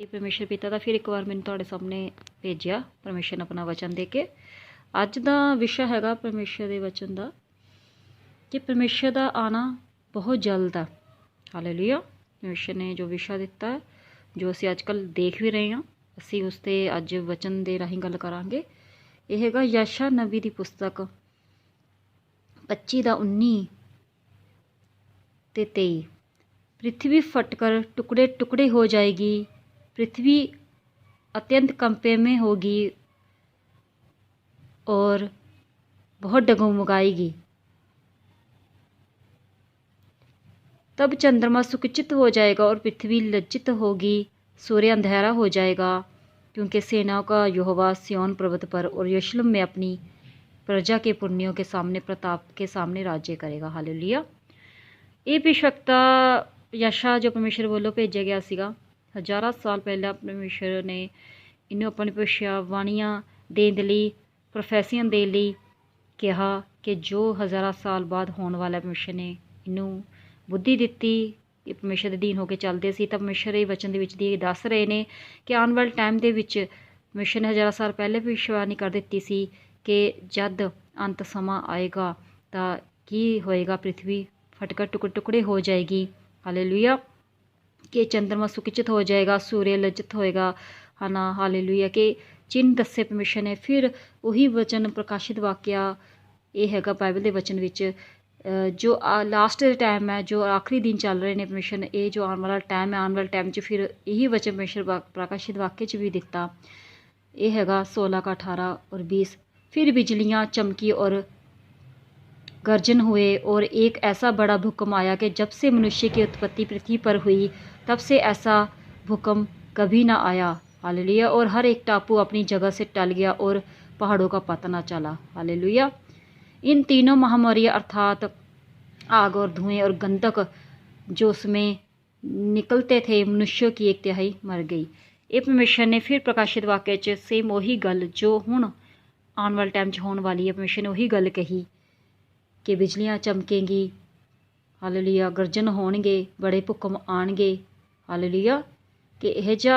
परमेश्वर पिता का फिर एक बार मैंने तुहाडे सामने भेजिया परमेश्वर ने अपना वचन दे के। अज का विषय हैगा परमेश्वर के वचन का कि परमेश्वर का आना बहुत जल्द है। हालेलुया। परमेश्वर ने जो विषय दिता है, जो असी अजकल देख भी रहे हैं, असी उसते अज वचन के राही गल करांगे। यह हैगा यशा नबी की पुस्तक 25:19 ते 23। पृथ्वी फटकर टुकड़े टुकड़े हो जाएगी, पृथ्वी अत्यंत कंपे में होगी और बहुत डगमगाएगी। तब चंद्रमा सुकुचित हो जाएगा और पृथ्वी लज्जित होगी, सूर्य अंधेरा हो जाएगा, क्योंकि सेनाओं का यहोवा सिय्योन पर्वत पर और यरूशलेम में अपनी प्रजा के पुण्यों के सामने प्रताप के सामने राज्य करेगा। हालेलुया। ये भविष्यवक्ता यशा जो परमेश्वर वालों भेजा गया सीगा, हज़ारों साल पहले परमेश्वर ने इन्हों अपनी भविष्यवाणियां देने के लिए, प्रोफैसियां देने के लिए कहा कि जो हज़ारों साल बाद होने वाला परमेश्वर ने इन्हों बुद्धि दी। कि परमेश्वर के अधीन होकर चलते सी, तो परमेश्वर ये वचन के दस रहे हैं कि आने वाले टाइम के परमेश्वर ने हज़ारों साल पहले भविष्यवाणी कर दी सी कि जद अंत समा आएगा तो की होएगा, पृथ्वी फटकर टुकड़े टुकड़े हो जाएगी। हालेलुया। कि चंद्रमा सुकुचित हो जाएगा, सूर्य लज्जित होएगा, है ना। हालेलुया। कि चिन्ह दसे परमेश्वर ने। फिर वही वचन प्रकाशित वाक्या ये हैगा बाइबल के वचन विच, जो लास्ट टाइम है, जो आखिरी दिन चल रहे हैं परमेश्वर ने, ये जो आने वाला टाइम है, आने वाले टाइम फिर यही वचन परमेश्वर प्रकाशित वाक्य च भी दिता। ये हैगा 16 का 18 और 20। फिर बिजलियाँ चमकी और गर्जन हुए और एक ऐसा बड़ा भूकंप आया कि जब से मनुष्य की उत्पत्ति पृथ्वी पर हुई तब से ऐसा भूकंप कभी ना आया। हालेलुया। और हर एक टापू अपनी जगह से टल गया और पहाड़ों का पता ना चला। हालेलुया। इन तीनों महामारियाँ अर्थात आग और धुएं और गंधक जो उसमें निकलते थे, मनुष्यों की 1/3 मर गई। ये परमेश्वर ने फिर प्रकाशित वाक्य च सेम वही गल जो हुण आने वाले टाइम होने वाली है, परमेश्वर ने वही गल कही कि बिजलियाँ चमकेंगी। हालेलुया। गर्जन होणगे, बड़े भूकंप आएंगे। हालेलुया। कि यह जा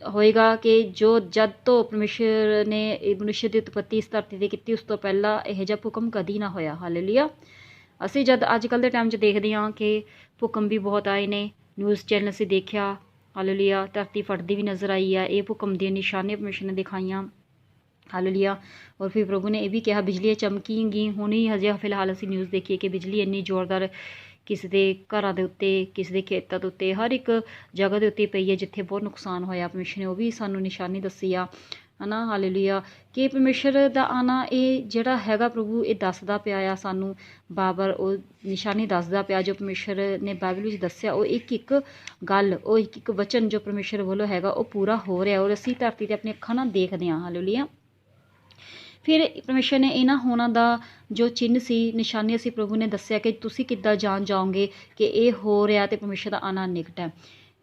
होएगा कि जो जद तो परमेश्वर ने मनुष्य की उत्पत्ति इस धरती से की, उस तो पहला यह जा भूकंप कदी ना होया। हालेलुया। असी जब अजकल के टाइम देखते हाँ कि भूकंप भी बहुत आए ने, न्यूज़ चैनल से देखा। हालेलुया। धरती फटती भी नज़र आई है, ये भूकंप दी निशानियां परमेश्वर ने दिखाइया। हालेलुया। और फिर प्रभु ने यह भी कहा बिजलियाँ चमकेंगी। हुण ही हजे फिलहाल असी न्यूज़ देखिए कि बिजली इन्नी जोरदार किसी के घरों के उत्ते, किसी के खेतों के उत्ते, हर एक जगह के उत्ते पई है जिथे बहुत नुकसान होया। परमेश्वर ने वह भी सानू निशानी दसी आ, है ना। हालेलुया। कि परमेश्वर का आना ये जिहड़ा हैगा प्रभु ये दसदा पिया सानू बाबर, वो निशानी दसदा पिया जो परमेश्वर ने बाइबल में दसिया। वो एक गल, वो एक वचन जो परमेश्वर वालों हैगा वो पूरा हो रहा और असी धरती पर अपनी अखां नाल देखते हाँ। हालेलुया। फिर परमेश्वर ने इन्हां होना दा जो चिन्ह सी, निशानी सी, प्रभु ने दसिया कि तुसी किद्दां जान जाओगे कि ये हो रहा तो परमेश्वर का आना निकट है।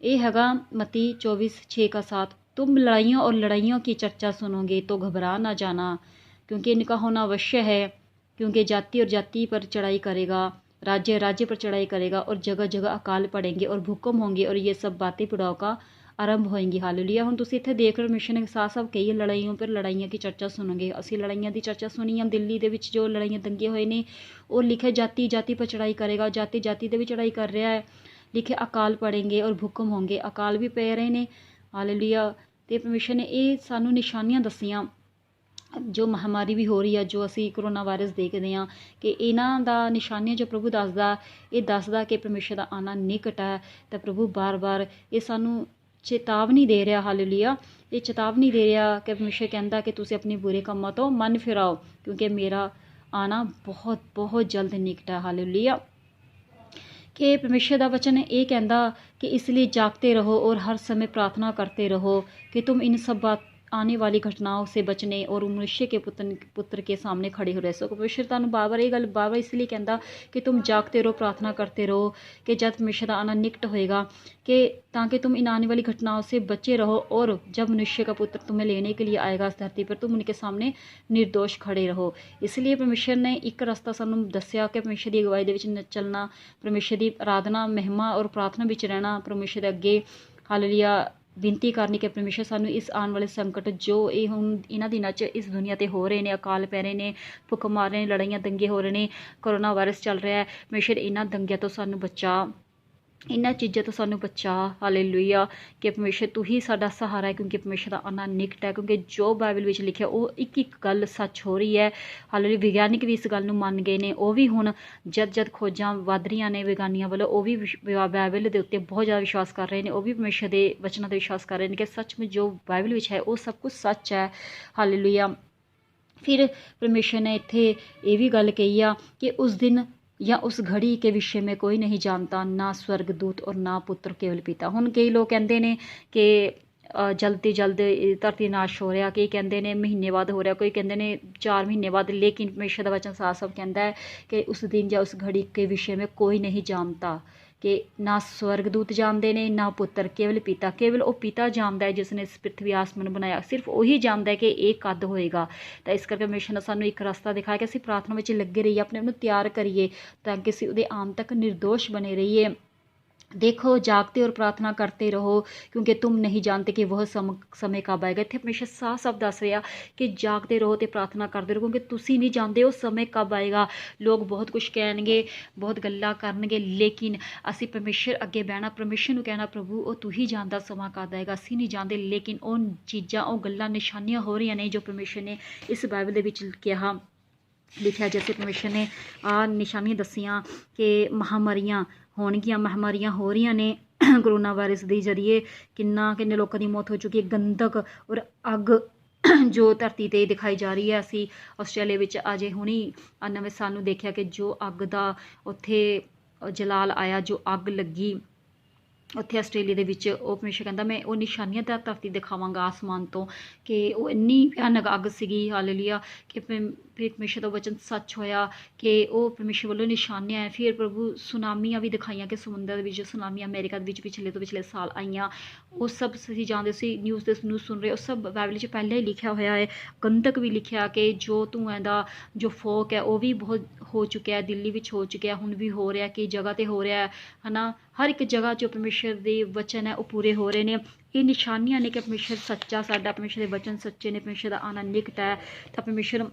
ये हैगा मत्ती 24:6-7। तुम लड़ाइयों और लड़ाइयों की चर्चा सुनोगे तो घबरा ना जाना, क्योंकि इनका होना अवश्य है। क्योंकि जाति और जाति पर चढ़ाई करेगा, राज्य राज्य पर चढ़ाई करेगा और जगह जगह अकाल पड़ेंगे और भूकंप होंगे और ये सब बातें बुढ़ाओं का आरंभ होएंगी। हालेलुया। हुण तुसीं इत्थे देख रहे हो परमेश्वर ने साफ साफ कही लड़ाइयों पर लड़ाइयां की चर्चा सुनोगे। असी लड़ाइयां की चर्चा सुनी है, दिल्ली दे विच जो लड़ाइयां दंगे होए ने, और लिखे जाति जाति पर चढ़ाई करेगा, जाति जाति दे भी चढ़ाई कर रहा है। लिखे अकाल पड़ेंगे और भूकंप होंगे, अकाल भी पै रहे ने। हालेलुया। तो परमेश्वर ने ये सानू निशानियां दसियां जो महामारी भी हो रही है, जो असी कोरोना वायरस देखते हैं कि इन्हां दा निशानियां जो प्रभु दसदा, ये दसदा कि परमेश्वर का आना निकट है। तो प्रभु बार बार ये सानू चेतावनी दे रहा। हालेलुया। ये चेतावनी दे रहा कि परमेश्वर कहता कि तुसीं अपने बुरे कामों तो मन फिराओ, क्योंकि मेरा आना बहुत बहुत जल्द निकट है। हालेलुया। कि परमेश्वर का वचन ये कहता कि इसलिए जागते रहो और हर समय प्रार्थना करते रहो कि तुम इन सब बात आने वाली घटनाओं से बचने और मनुष्य के पुत्र के सामने खड़े हो रह सको। परमेश्वर तुहानू बार-बार ये गल बार-बार इसलिए कहता कि तुम जागते रहो, प्रार्थना करते रहो कि जब परमेश्वर का आना निकट होएगा कि ताकि तुम इन आने वाली घटनाओं से बचे रहो, और जब मनुष्य का पुत्र तुम्हें लेने के लिए आएगा इस धरती पर, तुम उनके सामने निर्दोष खड़े रहो। इसलिए परमेश्वर ने एक रास्ता सानू दसिया कि परमेश्वर की अगवाई दे विच चलना, परमेश्वर की आराधना, महिमा और प्रार्थना विच रहना, परमेश्वर के अगे हालेलुया ਬੇਨਤੀ ਕਰਨੀ ਕਿ ਪਰਮੇਸ਼ਰ ਸਾਨੂੰ ਇਸ ਆਉਣ ਵਾਲੇ ਸੰਕਟ ਜੋ ਇਹ ਹੁਣ ਇਹਨਾਂ ਦਿਨਾਂ 'ਚ ਇਸ ਦੁਨੀਆ 'ਤੇ ਹੋ ਰਹੇ ਨੇ, ਅਕਾਲ ਪੈ ਰਹੇ ਨੇ, ਭੁੱਖ ਮਾਰ ਰਹੇ ਨੇ, ਲੜਾਈਆਂ ਦੰਗੇ ਹੋ ਰਹੇ ਨੇ, ਕਰੋਨਾ ਵਾਇਰਸ ਚੱਲ ਰਿਹਾ ਹੈ, ਪਰਮੇਸ਼ਰ ਇਹਨਾਂ ਦੰਗਿਆਂ ਤੋਂ ਸਾਨੂੰ ਬਚਾ, ਇਹਨਾਂ ਚੀਜ਼ਾਂ ਤੋਂ ਸਾਨੂੰ ਬਚਾ। ਹਾਲੇਲੂਇਆ ਕਿ ਪਰਮੇਸ਼ਰ ਤੂੰ ਹੀ ਸਾਡਾ ਸਹਾਰਾ ਹੈ, ਕਿਉਂਕਿ ਪਰਮੇਸ਼ਰ ਦਾ ਆਉਣਾ ਨਿਕਟ ਹੈ, ਕਿਉਂਕਿ ਜੋ ਬਾਈਬਲ ਵਿੱਚ ਲਿਖਿਆ ਉਹ ਇੱਕ ਇੱਕ ਗੱਲ ਸੱਚ ਹੋ ਰਹੀ ਹੈ। ਹਾਲੇਲੂਇਆ ਵਿਗਿਆਨਿਕ ਵੀ ਇਸ ਗੱਲ ਨੂੰ ਮੰਨ ਗਏ ਨੇ, ਉਹ ਵੀ ਹੁਣ ਜਦ ਖੋਜਾਂ ਵੱਧ ਰਹੀਆਂ ਨੇ ਵਿਗਿਆਨੀਆਂ ਵੱਲੋਂ, ਉਹ ਵੀ ਬਾਈਬਲ ਦੇ ਉੱਤੇ ਬਹੁਤ ਜ਼ਿਆਦਾ ਵਿਸ਼ਵਾਸ ਕਰ ਰਹੇ ਨੇ, ਉਹ ਵੀ ਪਰਮੇਸ਼ਰ ਦੇ ਵਚਨਾਂ 'ਤੇ ਵਿਸ਼ਵਾਸ ਕਰ ਰਹੇ ਨੇ ਕਿ ਸੱਚਮੁੱਚ ਜੋ ਬਾਈਬਲ ਵਿੱਚ ਹੈ ਉਹ ਸਭ ਕੁਝ ਸੱਚ ਹੈ। ਹਾਲੇਲੂਇਆ। फिर परमेश्वर ने इत्थे ये भी गल कही आ कि उस दिन या उस घड़ी के विषय में कोई नहीं जानता, ना स्वर्गदूत और ना पुत्र केवल पिता। हुण कई लोग कहते हैं कि जल्द तो जल्द धरती नाश हो रहा, कई कहते हैं महीने बाद हो रहा, कोई कहते हैं 4 महीने बाद, लेकिन परमेश्वर का वचन साफ साफ कहता है कि उस दिन या उस घड़ी के विषय में कोई नहीं जानता, कि ना स्वर्गदूत जानते ने ना पुत्र, केवल पिता। केवल वो पिता जानता है जिसने इस पृथ्वी आसमान बनाया, सिर्फ वही जानता है कि ये कद होएगा। तो इस करके परमेश्वर ने सानू एक रास्ता दिखाया कि असीं प्रार्थना में लगे रहिए, अपने आप नूं तैयार करिए ताकि असीं उहदे आउण तक निर्दोष बने रहिए। देखो जागते और प्रार्थना करते रहो क्योंकि तुम नहीं जानते कि वह समय कब आएगा। इत्थे हमेशा साफ साफ दस रहा कि जागते रहो तो प्रार्थना करते रहो, क्योंकि तुसी नहीं जानते वो समय कब आएगा। लोग बहुत कुछ कहणगे, बहुत गल्लां करनगे, लेकिन असी परमेश्वर अगे बहना, परमेश्वर नूं कहना प्रभु वो तू ही जानदा समा कद आएगा, असी नहीं जानते। लेकिन वो चीज़ां वो गल्लां निशानियां हो रही ने जो परमेश्वर ने इस बाइबल दे विच कहा लिखा, जैसे परमेश्वर ने निशानियां दसियां कि महामारियां होणगियां, महामारियां हो रही ने करोना वायरस के जरिए किन्ने लोगों की मौत हो चुकी है। गंधक और अग जो धरती ते दिखाई जा रही है। असी आस्ट्रेलिया विच अजे हुणी नवें साल नूं देखिया कि जो अग दा उत्थे जलाल आया, जो अग लगी उत्थे आस्ट्रेलिया दे विच, वो परमेश्वर कहंदा मैं वो निशानियां दा धरती दिखावांगा आसमान तो, कि वो इन्नी भयानक अग सीगी। हालेलुया कि फिर परमेश्वर दा वचन सच होया कि वो परमेश्वर वालों निशानियां हैं। फिर प्रभु सुनामियां भी दिखाइयां कि समुद्र दे विच सुनामियां अमेरिका दे विच पिछले तो पिछले साल आईयां। वो सब असीं जानदे सी, न्यूज़ ते न्यूज़ सुन रहे, वो सब बाइबल च पहले ही लिखा होया है। गंधक भी लिखा कि जो धुएं दा जो फोक है वो भी बहुत हो चुका है, दिल्ली विच हो चुका है, हुण भी हो रहा है, कई जगह ते हो रहा है ना। हर एक जगह जो परमेश्वर दे वचन है वो पूरे हो रहे हैं। ये निशानियां ने कि परमेश्वर सच्चा, साडा परमेश्वर दे वचन सच्चे ने, परमेश्वर दा आना निकट है। तो परमेश्वर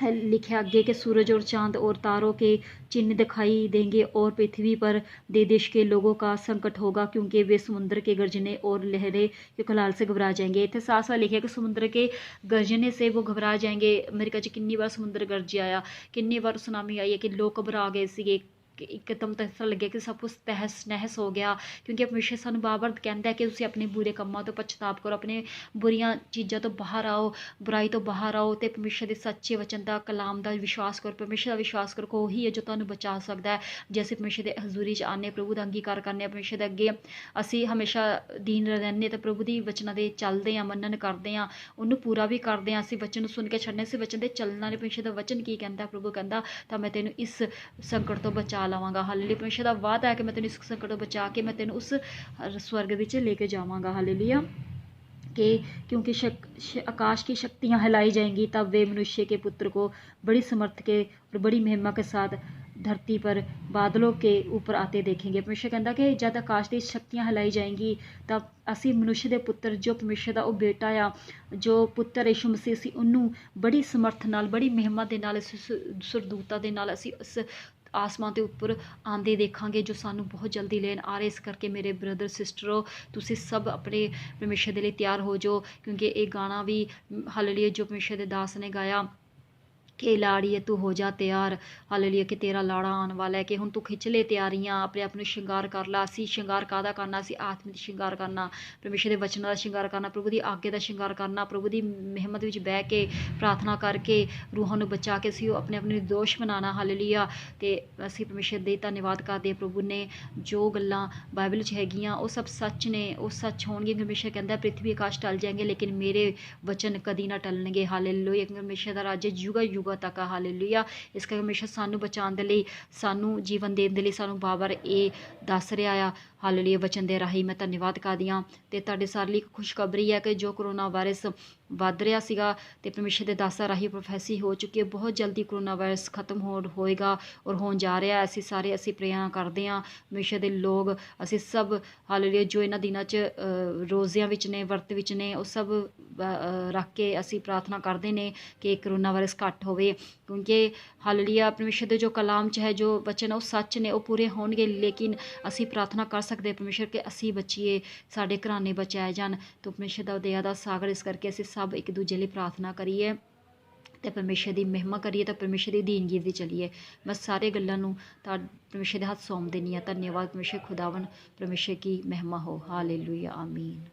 लिखे आगे कि सूरज और चांद और तारों के चिन्ह दिखाई देंगे और पृथ्वी पर देश के लोगों का संकट होगा, क्योंकि वे समुद्र के गर्जने और लहरें के कलाल से घबरा जाएंगे। इतने साफ साफ लिखा कि समुद्र के गर्जने से वो घबरा जाएंगे। अमेरिका च कितनी बार समुद्र गर्ज आया, कितनी बार सुनामी आई है कि लोग घबरा गए सीगे, एकदम तो ऐसा लगे कि सब कुछ तहस नहस हो गया। क्योंकि परमेश्वर सानू बार बार कहता है कि तुसीं अपने बुरे कामों तो पछताप करो, अपने बुरियां चीज़ों तो बाहर आओ, बुराई तो बाहर आओ, तो परमेश्वर के सच्चे वचन का कलाम का विश्वास करो, परमेश्वर का विश्वास करो। कोई है जो तुहानू बचा सकता है। जैसे परमेश्वर के हजूरी च आने, प्रभु का अंगीकार करने, परमेश्वर के अगे असी हमेशा दीन रहने, तो प्रभु की वचनों के चलते हैं, मनन करते हैं, उन्होंने पूरा भी करते हैं। असी वचन सुन के छड़ने, असी वचन से चलना नहीं। परमेश्वर का वचन की कहता, प्रभु कहता तो मैं तेन इस संकट तो बचा लवांगा। हालेलुया परमेश्वर का वादा है कि मैं तेन इस संकट तो बचा के मैं तेन उस स्वर्ग विच लेके जावांगा। हालेलुया कि क्योंकि आकाश की शक्तियाँ हिलाई जाएंगी, तब वे मनुष्य के पुत्र को बड़ी समर्थ के और बड़ी महिमा के साथ धरती पर बादलों के ऊपर आते देखेंगे। परमेश्वर कहता कि जब आकाश की शक्तियाँ हिलाई जाएंगी तब असी मनुष्य के पुत्र जो परमेश्वर का वो बेटा आ, जो पुत्र यीशु मसीह सी, उन्होंने बड़ी समर्थ नाल, बड़ी महिमा के नाल, सुरदूतां दे नाल असी उस आसमान के उपर आंदे देखांगे, जो सानू बहुत जल्दी लेन आ रहे। इस करके मेरे ब्रदर सिस्टरों, तुसी सब अपने परमेश्वर के लिए तैयार हो जाओ, क्योंकि ये गाना भी हालेलुया जो परमेश्वर के दास ने गाया कि लाड़िए तू हो जा तैयार, हालेलुया कि तेरा लाड़ा आने वाला है, कि हुण तू खिंच ले तैयारियां, अपने आप नूं श्रृंगार कर ला। असी श्रृंगार काहदा करना, असी आत्मा दी श्रृंगार करना, परमेश्वर के वचन का श्रृंगार करना, प्रभु की आज्ञा का श्रृंगार करना, प्रभु की मेहमत विच बह के प्रार्थना करके रूहां नूं बचा के असी अपने आप नूं निर्दोष बनाना। हालेलुया ते असी परमेश्वर दे धन्यवाद करदे, प्रभु ने जो गल्लां बाइबल च हैगियां वो सब सच ने, वो सच होणगे। परमेश्वर कहंदा पृथ्वी आकाश टल जाएंगे लेकिन मेरे वचन कदी ना टलणगे। हालेलुया परमेश्वर दा राज जुगा युगा ਤੱਕ ਆ। ਹਾਲੇਲੂਇਆ। ਇਸ ਕਰਕੇ ਹਮੇਸ਼ਾ ਸਾਨੂੰ ਬਚਾਉਣ ਦੇ ਲਈ, ਸਾਨੂੰ ਜੀਵਨ ਦੇਣ ਦੇ ਲਈ ਸਾਨੂੰ ਬਾਰ-ਬਾਰ ਇਹ ਦੱਸ ਰਿਹਾ ਆ। ਹਾਲੇਲੂਇਆ। ਵਚਨ ਦੇ ਰਾਹੀਂ ਮੈਂ ਧੰਨਵਾਦ ਕਰਦੀ ਹਾਂ। ਅਤੇ ਤੁਹਾਡੇ ਸਾਰੇ ਲਈ ਇੱਕ ਖੁਸ਼ਖਬਰੀ ਹੈ ਕਿ ਜੋ ਕਰੋਨਾ ਵਾਇਰਸ ਵੱਧ ਰਿਹਾ ਸੀਗਾ ਅਤੇ ਪਰਮੇਸ਼ਰ ਦੇ ਦਾਸਾਂ ਰਾਹੀਂ ਪ੍ਰੋਫੈਸੀ ਹੋ ਚੁੱਕੀ ਹੈ, ਬਹੁਤ ਜਲਦੀ ਕਰੋਨਾ ਵਾਇਰਸ ਖਤਮ ਹੋਏਗਾ ਔਰ ਹੋਣ ਜਾ ਰਿਹਾ। ਅਸੀਂ ਪ੍ਰੇਅਰ ਕਰਦੇ ਹਾਂ ਪਰਮੇਸ਼ਰ ਦੇ ਲੋਕ, ਅਸੀਂ ਸਭ ਹਾਲੇਲੂਇਆ ਜੋ ਇਹਨਾਂ ਦਿਨਾਂ 'ਚ ਰੋਜ਼ਿਆਂ ਵਿੱਚ ਨੇ, ਵਰਤ ਵਿੱਚ ਨੇ, ਉਹ ਸਭ ਰੱਖ ਕੇ ਅਸੀਂ ਪ੍ਰਾਰਥਨਾ ਕਰਦੇ ਨੇ ਕਿ ਕਰੋਨਾ ਵਾਇਰਸ ਘੱਟ ਹੋਵੇ, ਕਿਉਂਕਿ ਹਾਲੇਲੂਇਆ ਪਰਮੇਸ਼ਰ ਦੇ ਜੋ ਕਲਾਮ 'ਚ ਹੈ, ਜੋ ਵਚਨ ਉਹ ਸੱਚ ਨੇ, ਉਹ ਪੂਰੇ ਹੋਣਗੇ। ਲੇਕਿਨ ਅਸੀਂ ਪ੍ਰਾਰਥਨਾ ਕਰ ਸਕਦੇ ਪਰਮੇਸ਼ਰ ਕਿ ਅਸੀਂ ਬਚੀਏ, ਸਾਡੇ ਘਰਾਣੇ ਬਚਾਏ ਜਾਣ। ਤਾਂ ਪਰਮੇਸ਼ਰ ਦਾ ਦਇਆ ਦਾ ਸਾਗਰ, ਇਸ ਕਰਕੇ ਅਸੀਂ ਸਭ ਇੱਕ ਦੂਜੇ ਲਈ ਪ੍ਰਾਰਥਨਾ ਕਰੀਏ ਅਤੇ ਪਰਮੇਸ਼ਰ ਦੀ ਮਹਿਮਾ ਕਰੀਏ ਤਾਂ ਪਰਮੇਸ਼ਰ ਦੀ ਦੀਨਗੀ ਦੀ ਚੱਲੀਏ। ਮੈਂ ਸਾਰੇ ਗੱਲਾਂ ਨੂੰ ਤਾਂ ਪਰਮੇਸ਼ਰ ਦੇ ਹੱਥ ਸੌਂਪ ਦਿੰਦੀ ਹਾਂ। ਧੰਨਵਾਦ ਪਰਮੇਸ਼ਰ ਖੁਦਾਵੰ, ਪਰਮੇਸ਼ਰ ਕੀ ਮਹਿਮਾ ਹੋ। ਹਾਲੇਲੂਇਆ। ਆਮੀਨ।